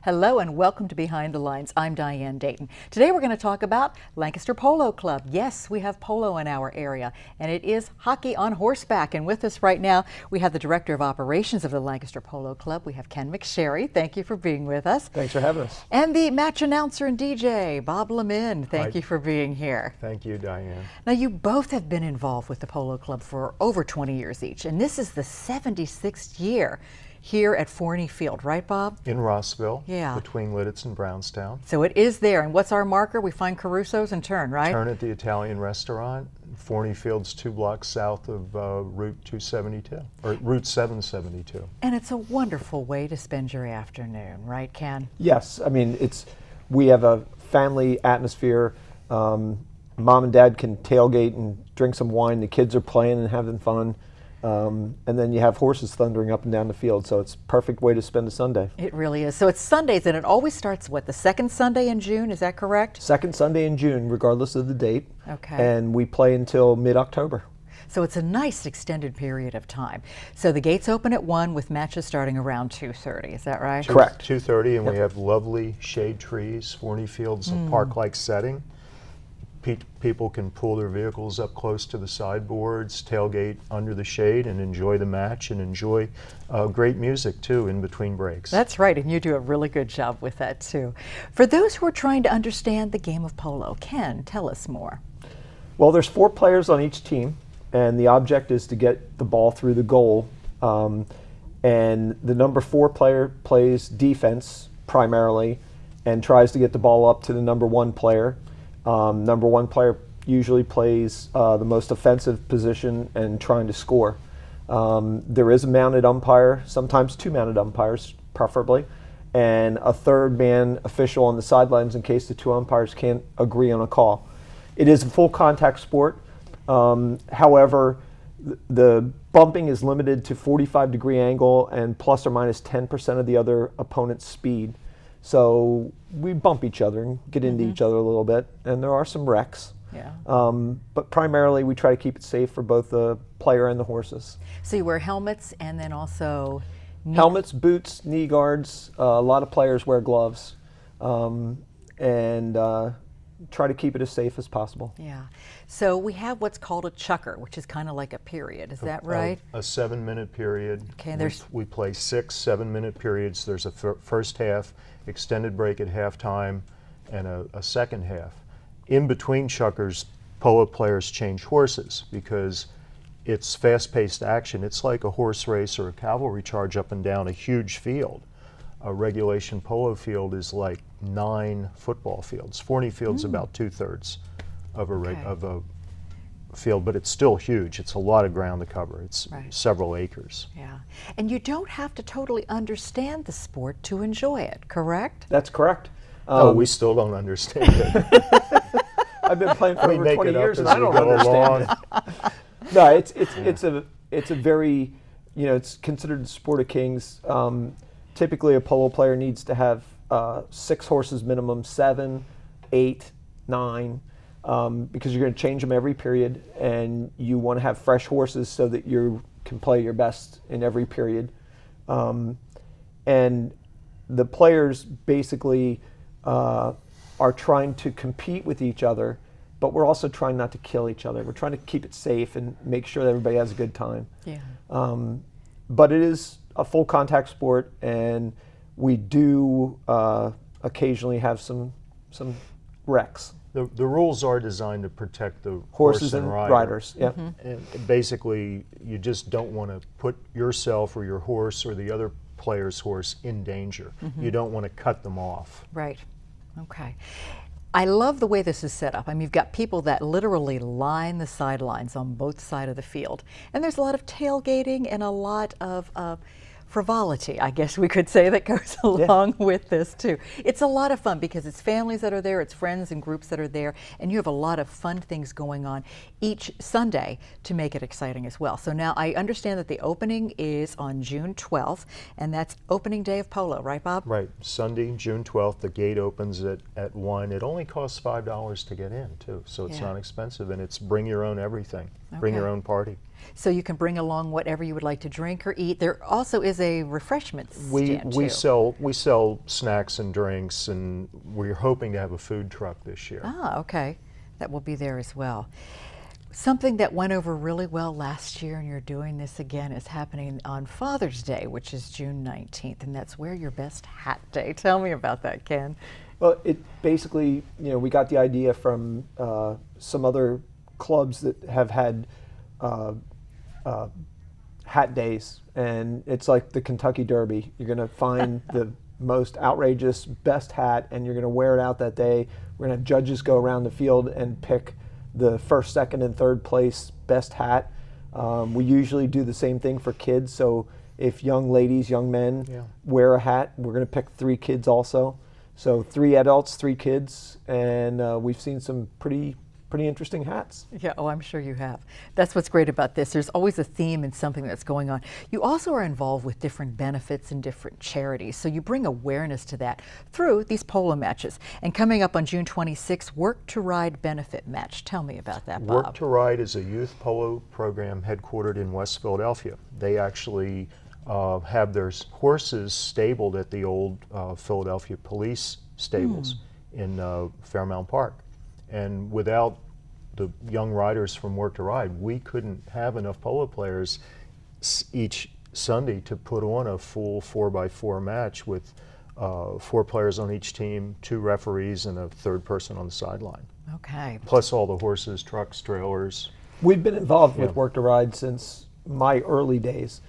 Hello and welcome to Behind the Lines. I'm Diane Dayton. Today we're going to talk about Lancaster Polo Club. Yes, we have polo in our area, and it is hockey on horseback. And with us right now, we have the Director of Operations of the Lancaster Polo Club. We have Ken McSherry. Thank you for being with us. Thanks for having us. And the match announcer and DJ, Bob Lemin. Thank you for being here. Thank you, Diane. Now, you both have been involved with the Polo Club for over 20 years each, and this is the 76th year here at Forney Field, right, Bob? In Rossville, Yeah. between Lidditz and Brownstown. So it is there, and what's our marker? We find Caruso's and turn, right? Turn at the Italian restaurant. Forney Field's 2 blocks south of Route 272, or Route 772. And it's a wonderful way to spend your afternoon, right, Ken? Yes, I mean, we have a family atmosphere. Mom and Dad can tailgate and drink some wine. The kids are playing and having fun. And then you have horses thundering up and down the field, so it's a perfect way to spend a Sunday. It really is. So it's Sundays, and it always starts, what, the second Sunday in June? Is that correct? Second Sunday in June, regardless of the date. Okay. And we play until mid-October. So it's a nice extended period of time. So the gates open at 1 with matches starting around 2:30. Is that right? Correct. 2:30, and we have lovely shade trees. Forney Field's a park-like setting. People can pull their vehicles up close to the sideboards, tailgate under the shade, and enjoy the match and enjoy great music too in between breaks. That's right, and you do a really good job with that too. For those who are trying to understand the game of polo, Ken, tell us more. Well, there's 4 players on each team, and the object is to get the ball through the goal. And the number 4 player plays defense primarily and tries to get the ball up to the number 1 player. Number 1 player usually plays the most offensive position and trying to score. There is a mounted umpire, sometimes 2 mounted umpires preferably, and a 3rd man official on the sidelines in case the 2 umpires can't agree on a call. It is a full contact sport. However, the bumping is limited to 45-degree angle and plus or minus 10% of the other opponent's speed. So we bump each other and get into each other a little bit, and there are some wrecks. Yeah. But primarily we try to keep it safe for both the player and the horses. So you wear helmets and then also Helmets, boots, knee guards. A lot of players wear gloves, and try to keep it as safe as possible. Yeah. So we have what's called a chukker, which is kind of like a period. Is that right? A 7-minute period. Okay, We play 6 7-minute periods. There's a first half, extended break at halftime, and a second half. In between chukkers, polo players change horses because it's fast-paced action. It's like a horse race or a cavalry charge up and down a huge field. A regulation polo field is like 9 football fields. Forney Field's about 2/3 of a field, but it's still huge. It's a lot of ground to cover. It's several acres. Yeah. And you don't have to totally understand the sport to enjoy it, correct? That's correct. We still don't understand it. I've been playing for We over make 20 it up years as and I we don't go understand along. it. No, it's a very, it's considered the sport of kings. Typically a polo player needs to have 6 horses minimum, 7, 8, 9, because you're going to change them every period, and you want to have fresh horses so that you can play your best in every period. And the players basically are trying to compete with each other, but we're also trying not to kill each other. We're trying to keep it safe and make sure that everybody has a good time. Yeah. But it is a full contact sport, and we do occasionally have some wrecks. The rules are designed to protect the Horses horse and and rider. riders, yeah. And basically, you just don't want to put yourself or your horse or the other player's horse in danger. You don't want to cut them off. Right. Okay. I love the way this is set up. I mean, you've got people that literally line the sidelines on both sides of the field. And there's a lot of tailgating and a lot of frivolity, I guess we could say, that goes along with this too. It's a lot of fun because it's families that are there, it's friends and groups that are there, and you have a lot of fun things going on each Sunday to make it exciting as well. So now I understand that the opening is on June 12th, and that's opening day of polo, right, Bob? Right. Sunday, June 12th, the gate opens at 1. It only costs $5 to get in too, so it's not expensive, and it's bring your own everything. Bring your Okay. own party. So you can bring along whatever you would like to drink or eat. There also is a refreshment We stand we too. sell snacks and drinks, and we're hoping to have a food truck this year. Ah, okay. That will be there as well. Something that went over really well last year, and you're doing this again, is happening on Father's Day, which is June 19th, and that's Wear Your Best Hat Day. Tell me about that, Ken. Well, it basically, we got the idea from some other clubs that have had hat days, and it's like the Kentucky Derby. You're going to find the most outrageous, best hat, and you're going to wear it out that day. We're going to have judges go around the field and pick the first, second, and third place best hat. We usually do the same thing for kids, so if young ladies, young men Yeah. wear a hat, we're going to pick 3 kids also. So 3 adults, 3 kids, and we've seen some pretty interesting hats. Yeah, oh, I'm sure you have. That's what's great about this. There's always a theme and something that's going on. You also are involved with different benefits and different charities, so you bring awareness to that through these polo matches. And coming up on June 26th, Work to Ride benefit match. Tell me about that, Bob. Work to Ride is a youth polo program headquartered in West Philadelphia. They actually have their horses stabled at the old Philadelphia police stables in Fairmount Park. And without the young riders from Work to Ride, we couldn't have enough polo players each Sunday to put on a full 4x4 match with 4 players on each team, 2 referees, and a third person on the sideline. Okay. Plus all the horses, trucks, trailers. We've been involved with Yeah. Work to Ride since my early days,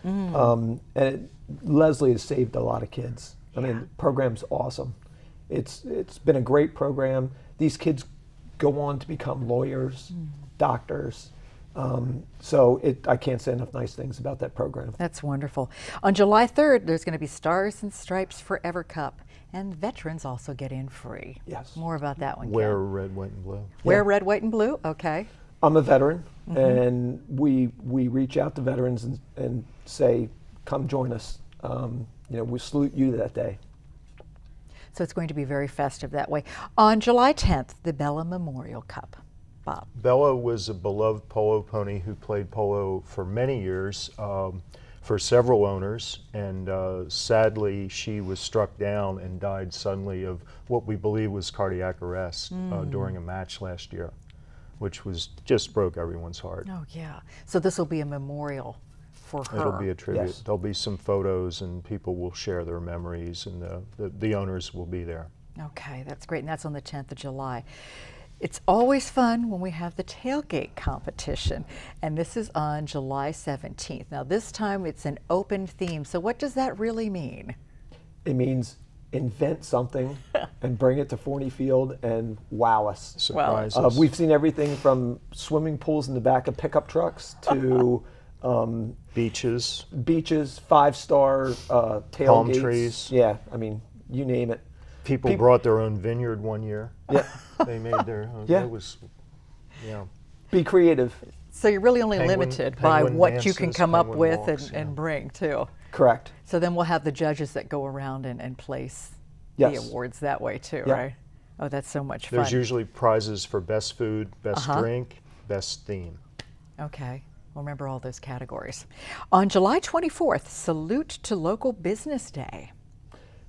Leslie has saved a lot of kids. I mean, the program's awesome. It's been a great program. These kids go on to become lawyers, doctors. I can't say enough nice things about that program. That's wonderful. On July 3rd, there's going to be Stars and Stripes Forever Cup, and veterans also get in free. Yes. More about that one, Ken. Wear red, white, and blue. Wear red, white, and blue? Okay. I'm a veteran, and we reach out to veterans and say, come join us. We salute you that day. So it's going to be very festive that way. On July 10th, the Bella Memorial Cup. Bob. Bella was a beloved polo pony who played polo for many years for several owners, and sadly she was struck down and died suddenly of what we believe was cardiac arrest during a match last year, which just broke everyone's heart. Oh, yeah. So this will be a memorial for her. It'll be a tribute. Yes. There'll be some photos, and people will share their memories, and the owners will be there. Okay, that's great, and that's on the 10th of July. It's always fun when we have the tailgate competition, and this is on July 17th. Now this time it's an open theme, so what does that really mean? It means invent something and bring it to Forney Field and wow us. Surprises. We've seen everything from swimming pools in the back of pickup trucks to Beaches. beaches, 5-star tailgates. Palm trees. Yeah, I mean, you name it. People brought their own vineyard one year. Yeah. They made their own. Yeah. It was, yeah. Be creative. So you're really only Penguin- limited by penguin what you can dances, come up penguin with walks, and yeah. bring too. Correct. So then we'll have the judges that go around and place Yes. the awards that way too, Yeah. right? Oh, that's so much fun. There's usually prizes for best food, best Uh-huh. drink, best theme. Okay, we'll remember all those categories. On July 24th, Salute to Local Business Day.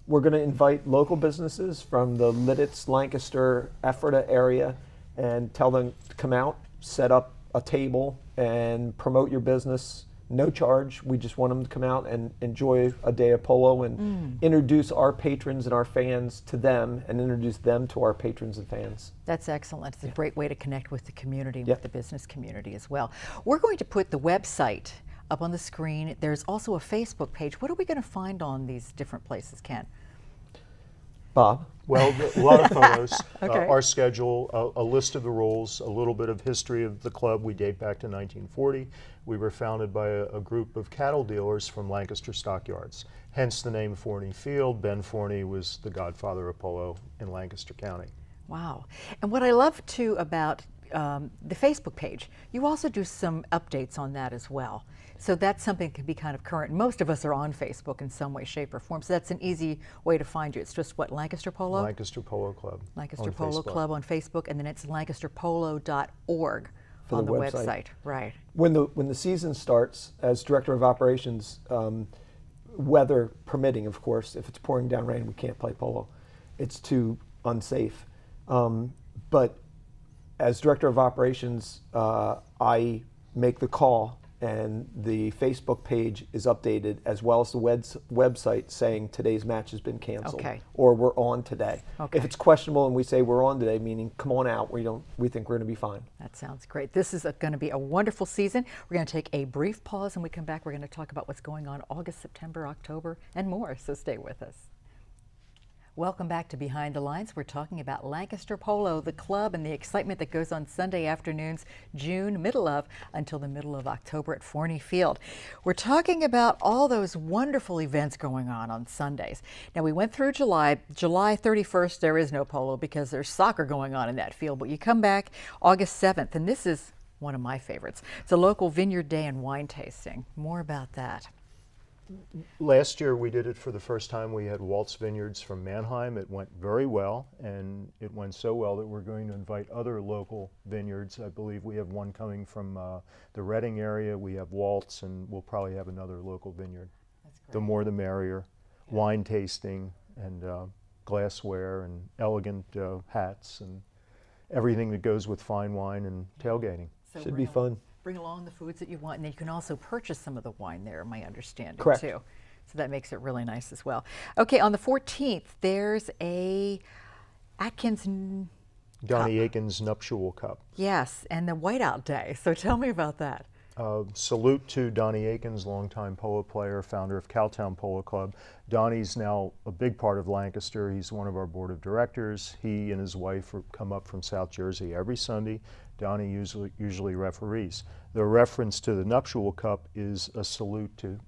We're going to invite local businesses from the Lidditz, Lancaster, Ephrata area and tell them to come out, set up a table, and promote your business. No charge. We just want them to come out and enjoy a day of polo and introduce our patrons and our fans to them and introduce them to our patrons and fans. That's excellent. It's a great way to connect with the community and Yeah. with the business community as well. We're going to put the website up on the screen. There's also a Facebook page. What are we going to find on these different places, Ken? Bob? Well, a lot of photos, Okay. our schedule, a list of the rules, a little bit of history of the club. We date back to 1940. We were founded by a group of cattle dealers from Lancaster stockyards, hence the name Forney Field. Ben Forney was the godfather of polo in Lancaster County. Wow. And what I love too about the Facebook page, you also do some updates on that as well. So that's something that can be kind of current. Most of us are on Facebook in some way, shape, or form. So that's an easy way to find you. It's just what, Lancaster Polo? Lancaster Polo Club. Lancaster on Polo Facebook. Club on Facebook, and then it's lancasterpolo.org for on the the website. Right. When the season starts, as director of operations, weather permitting, of course, if it's pouring down rain, we can't play polo. It's too unsafe. But as director of operations, I make the call, and the Facebook page is updated as well as the website saying today's match has been canceled, Okay. or we're on today. Okay. If it's questionable and we say we're on today, meaning come on out, we think we're going to be fine. That sounds great. This is going to be a wonderful season. We're going to take a brief pause, and we come back. We're going to talk about what's going on August, September, October, and more. So stay with us. Welcome back to Behind the Lines. We're talking about Lancaster Polo, the club, and the excitement that goes on Sunday afternoons, middle of until the middle of October at Forney Field. We're talking about all those wonderful events going on Sundays. Now, we went through July. July 31st, there is no polo because there's soccer going on in that field. But you come back August 7th, and this is one of my favorites. It's a local vineyard day and wine tasting. More about that. Last year we did it for the first time. We had Waltz Vineyards from Mannheim. It went very well, and it went so well that we're going to invite other local vineyards. I believe we have one coming from the Reading area. We have Waltz, and we'll probably have another local vineyard. That's great. The more the merrier. Yeah. Wine tasting and glassware and elegant hats and everything that goes with fine wine and tailgating. So Should be fun. Bring along the foods that you want, and then you can also purchase some of the wine there, my understanding, Correct. too. So that makes it really nice as well. Okay, on the 14th, there's a Atkins, Donnie Aiken's Nuptial Cup. yes, and the Whiteout Day. So tell me about that. Salute to Donnie Aikens, longtime polo player, founder of Cowtown Polo Club. Donnie's now a big part of Lancaster. He's one of our board of directors. He and his wife come up from South Jersey every Sunday. Donnie usually referees. The reference to the Nuptial Cup is a salute to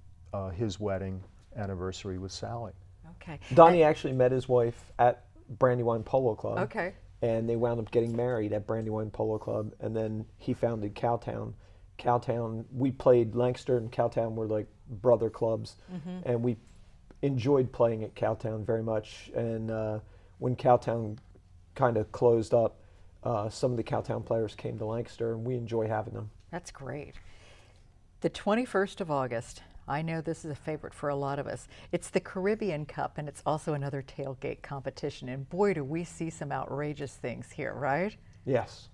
his wedding anniversary with Sally. Okay. Donnie actually met his wife at Brandywine Polo Club. Okay. And they wound up getting married at Brandywine Polo Club, and then he founded Cowtown. Cowtown, we played Lancaster and Cowtown were like brother clubs, and we enjoyed playing at Cowtown very much. And when Cowtown kind of closed up, some of the Cowtown players came to Lancaster, and we enjoy having them. That's great. The 21st of August, I know this is a favorite for a lot of us. It's the Caribbean Cup, and it's also another tailgate competition. And boy, do we see some outrageous things here, right? Yes,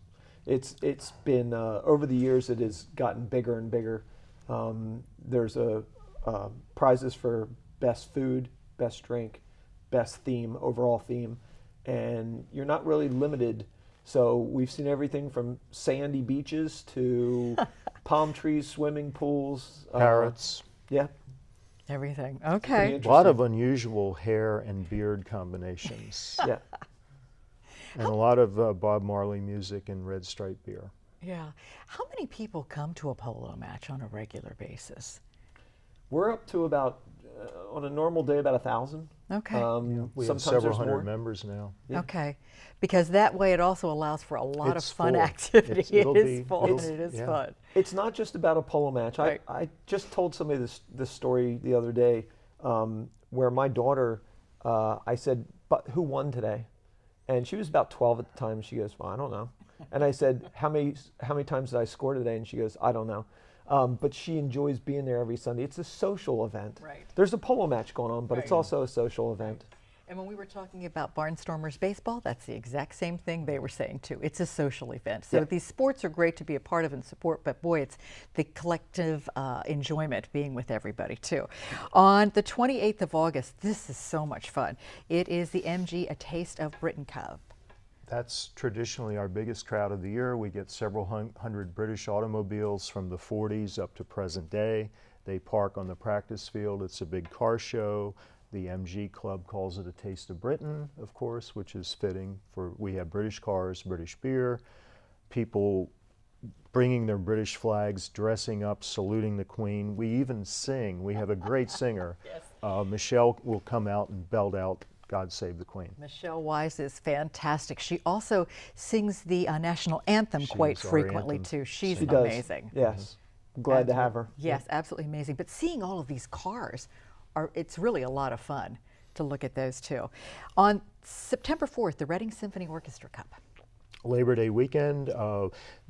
it's been over the years. It has gotten bigger and bigger. There's prizes for best food, best drink, best theme, overall theme, and you're not really limited. So we've seen everything from sandy beaches to palm trees, swimming pools, Parrots. Yeah, Everything. pretty Okay. A lot interesting. of unusual hair and beard combinations. Yeah. And a lot of Bob Marley music and Red Stripe beer. Yeah. How many people come to a polo match on a regular basis? We're up to about on a normal day about 1,000. Okay. We have Sometimes several there's hundred more. members now. Yeah. Okay. Because that way it also allows for a lot It's of fun full. activity. It'll It is be- full and it'll- it is yeah. fun. It's not just about a polo match. Right. I just told somebody this story the other day where my daughter, I said, "But who won today?" And she was about 12 at the time. She goes, "Well, I don't know." And I said, how many times did I score today? And she goes, "I don't know." But she enjoys being there every Sunday. It's a social event. Right. There's a polo match going on, but it's Right. also a social event. And when we were talking about Barnstormers baseball, that's the exact same thing they were saying too. It's a social event. So Yeah. these sports are great to be a part of and support, but boy, it's the collective enjoyment being with everybody too. On the 28th of August, this is so much fun. It is the MG A Taste of Britain Cup. That's traditionally our biggest crowd of the year. We get several hundred British automobiles from the 40s up to present day. They park on the practice field. It's a big car show. The MG Club calls it a Taste of Britain, of course, which is fitting for we have British cars, British beer, people bringing their British flags, dressing up, saluting the Queen. We even sing. We have a great singer. Yes. Michelle will come out and belt out God Save the Queen. Michelle Wise is fantastic. She also sings the national anthem quite She's our frequently anthem too. She's She does. amazing. Yes. I'm glad to have her. Yes, absolutely amazing. But seeing all of these cars, it's really a lot of fun to look at those too. On September 4th, the Reading Symphony Orchestra Cup. Labor Day weekend.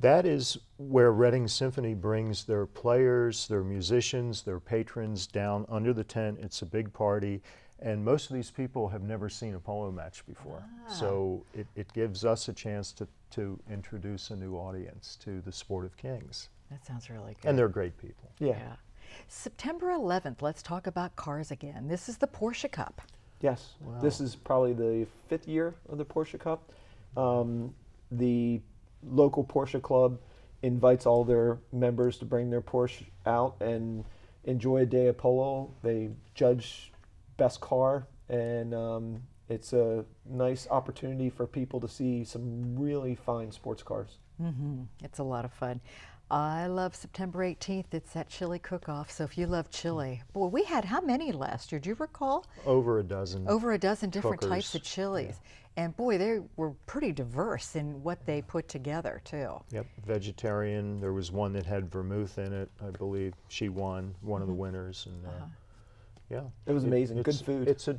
That is where Reading Symphony brings their players, their musicians, their patrons down under the tent. It's a big party, and most of these people have never seen a polo match before. So it gives us a chance to introduce a new audience to the sport of kings. That sounds really good. And they're great people. Yeah. September 11th, let's talk about cars again. This is the Porsche Cup. Yes. This is probably the 5th year of the Porsche Cup. The local Porsche club invites all their members to bring their Porsche out and enjoy a day of polo. They judge best car, and it's a nice opportunity for people to see some really fine sports cars. It's a lot of fun. I love September 18th. It's that chili cook-off. So if you love chili, boy, we had how many last year? Do you recall? Over a dozen. Over a dozen different cookers. types of chilies. And boy, they were pretty diverse in what they put together too. Yep, vegetarian. There was one that had vermouth in it, I believe. She won, one of the winners, and yeah, It was amazing. Good it's- food. It's a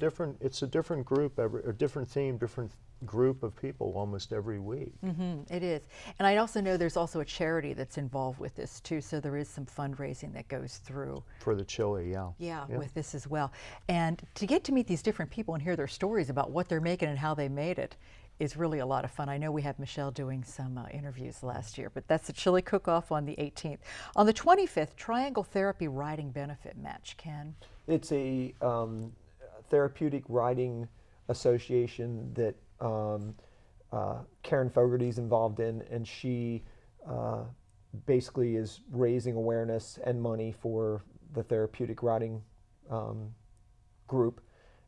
different group, a different theme, different group of people almost every week. It is. And I also know there's also a charity that's involved with this too, so there is some fundraising that goes through. For the chili, yeah. Yeah, Yep. with this as well. And to get to meet these different people and hear their stories about what they're making and how they made it is really a lot of fun. I know we had Michelle doing some interviews last year, but that's the chili cook-off on the 18th. On the 25th, Triangle Therapy Riding Benefit Match, Ken. It's a therapeutic riding association that Karen Fogarty's involved in, and she basically is raising awareness and money for the therapeutic riding group.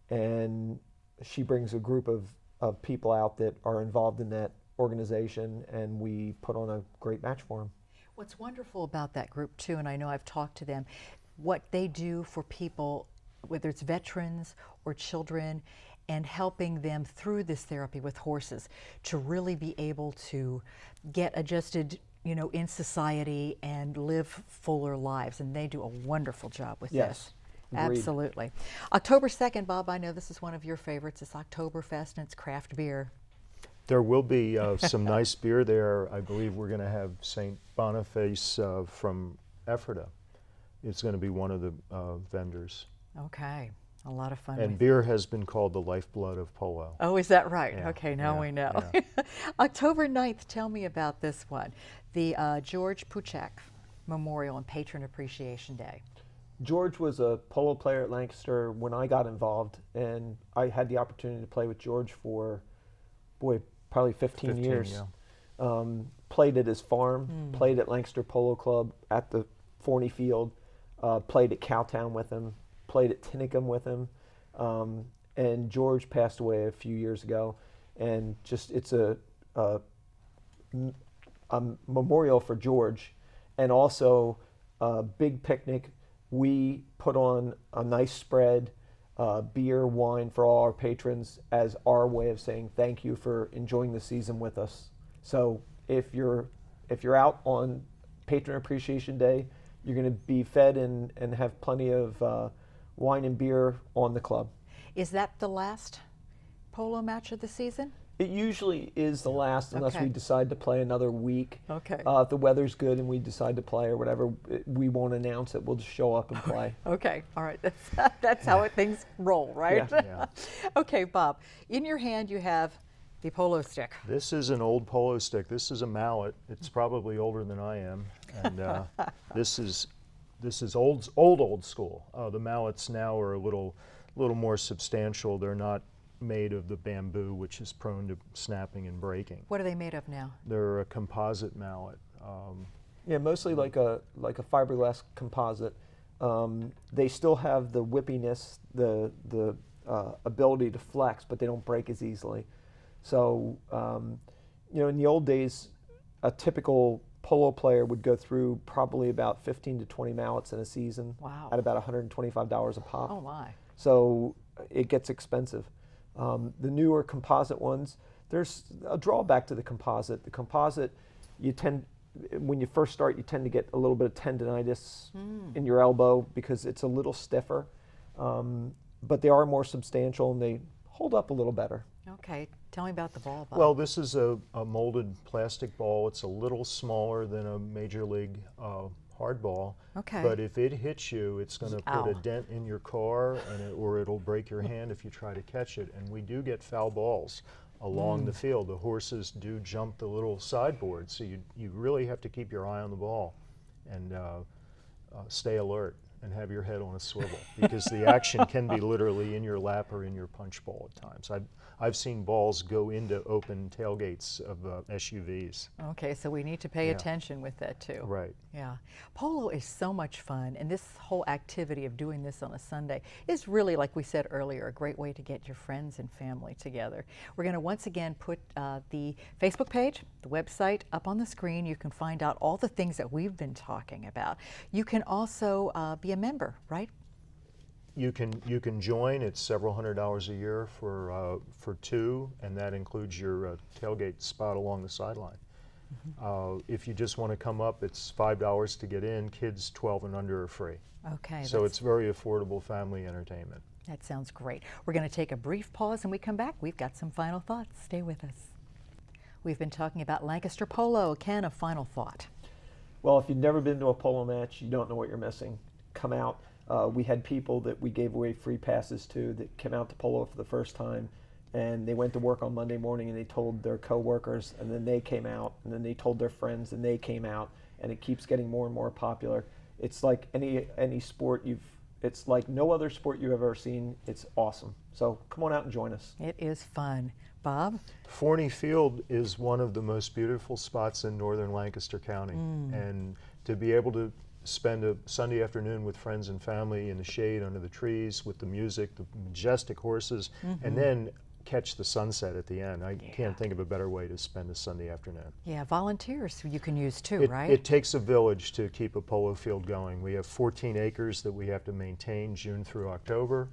And she brings a group of people out that are involved in that organization, and we put on a great match for them. What's wonderful about that group too, and I know I've talked to them, what they do for people, whether it's veterans or children, and helping them through this therapy with horses to really be able to get adjusted, in society and live fuller lives. And they do a wonderful job with Yes, this. agreed. Absolutely. October 2nd, Bob, I know this is one of your favorites. It's Oktoberfest and it's craft beer. There will be some nice beer there. I believe we're going to have St. Boniface from Ephrata. It's going to be one of the vendors. Okay. A lot of fun. And with beer has been called the lifeblood of polo. Oh, is that right? Yeah, Okay, now yeah, we know. yeah. October 9th, tell me about this one. The George Puchek Memorial and Patron Appreciation Day. George was a polo player at Lancaster when I got involved, and I had the opportunity to play with George for, probably 15 years. Yeah. Played at his farm, played at Lancaster Polo Club at the Forney Field, played at Cowtown with him, played at Tinicum with him, and George passed away a few years ago, and just it's a memorial for George, and also a big picnic. We put on a nice spread, beer, wine for all our patrons as our way of saying thank you for enjoying the season with us. So if you're out on Patron Appreciation Day, you're going to be fed and have plenty of wine and beer on the club. Is that the last polo match of the season? It usually is the last, unless Okay. we decide to play another week. Okay. If the weather's good and we decide to play or whatever, we won't announce it. We'll just show up and play. Okay, all right. That's how things roll, right? Yeah. Okay, Bob. In your hand, you have the polo stick. This is an old polo stick. This is a mallet. It's probably older than I am, and this is old school. The mallets now are a little more substantial. They're not made of the bamboo, which is prone to snapping and breaking. What are they made of now? They're a composite mallet. Yeah, mostly like a fiberglass composite. They still have the whippiness, the ability to flex, but they don't break as easily. So, in the old days, a typical polo player would go through probably about 15 to 20 mallets in a season. Wow. At about $125 a pop. Oh my. So it gets expensive. The newer composite ones, there's a drawback to the composite. The composite, when you first start, you tend to get a little bit of tendinitis in your elbow because it's a little stiffer. But they are more substantial and they hold up a little better. Okay, tell me about the ball, Bob. Well, this is a molded plastic ball. It's a little smaller than a major league hard ball. Okay. But if it hits you, it's going to put a Ow. dent in your car, or it'll break your hand if you try to catch it. And we do get foul balls along the field. The horses do jump the little sideboard, so you really have to keep your eye on the ball and stay alert and have your head on a swivel, because the action can be literally in your lap or in your punch bowl at times. I've seen balls go into open tailgates of SUVs. Okay, so we need to pay Yeah. attention with that too. Right. Yeah. Polo is so much fun, and this whole activity of doing this on a Sunday is really, like we said earlier, a great way to get your friends and family together. We're going to once again put the Facebook page, the website up on the screen. You can find out all the things that we've been talking about. You can also be a member, right? You can join. It's several $100s a year for two, and that includes your tailgate spot along the sideline. If you just want to come up, it's $5 to get in. Kids 12 and under are free. Okay. So it's very affordable family entertainment. That sounds great. We're going to take a brief pause, and we come back. We've got some final thoughts. Stay with us. We've been talking about Lancaster Polo. Ken, a final thought. Well, if you've never been to a polo match, you don't know what you're missing. Come out. We had people that we gave away free passes to that came out to polo for the first time, and they went to work on Monday morning and they told their coworkers, and then they came out, and then they told their friends, and they came out, and it keeps getting more and more popular. It's like any sport it's like no other sport you've ever seen. It's awesome. So come on out and join us. It is fun. Bob? Forney Field is one of the most beautiful spots in northern Lancaster County, and to be able to spend a Sunday afternoon with friends and family in the shade under the trees with the music, the majestic horses, and then catch the sunset at the end. I can't think of a better way to spend a Sunday afternoon. Yeah, volunteers you can use too, right? It takes a village to keep a polo field going. We have 14 acres that we have to maintain June through October.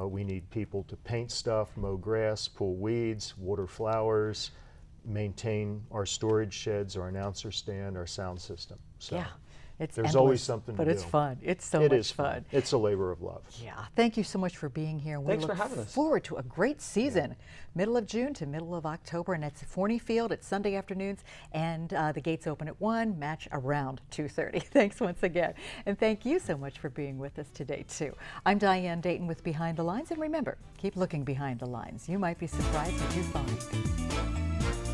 We need people to paint stuff, mow grass, pull weeds, water flowers, maintain our storage sheds, our announcer stand, our sound system. So yeah, it's there's endless, always something to but do. it's fun. It's so It much is fun. It's a labor of love. Yeah, thank you so much for being here. We Thanks look for having us. forward to a great season, middle of June to middle of October, and that's at Forney Field. It's Sunday afternoons, and the gates open at 1, match around 2:30. Thanks once again, and thank you so much for being with us today too. I'm Diane Dayton with Behind the Lines, and remember, keep looking behind the lines. You might be surprised what you find.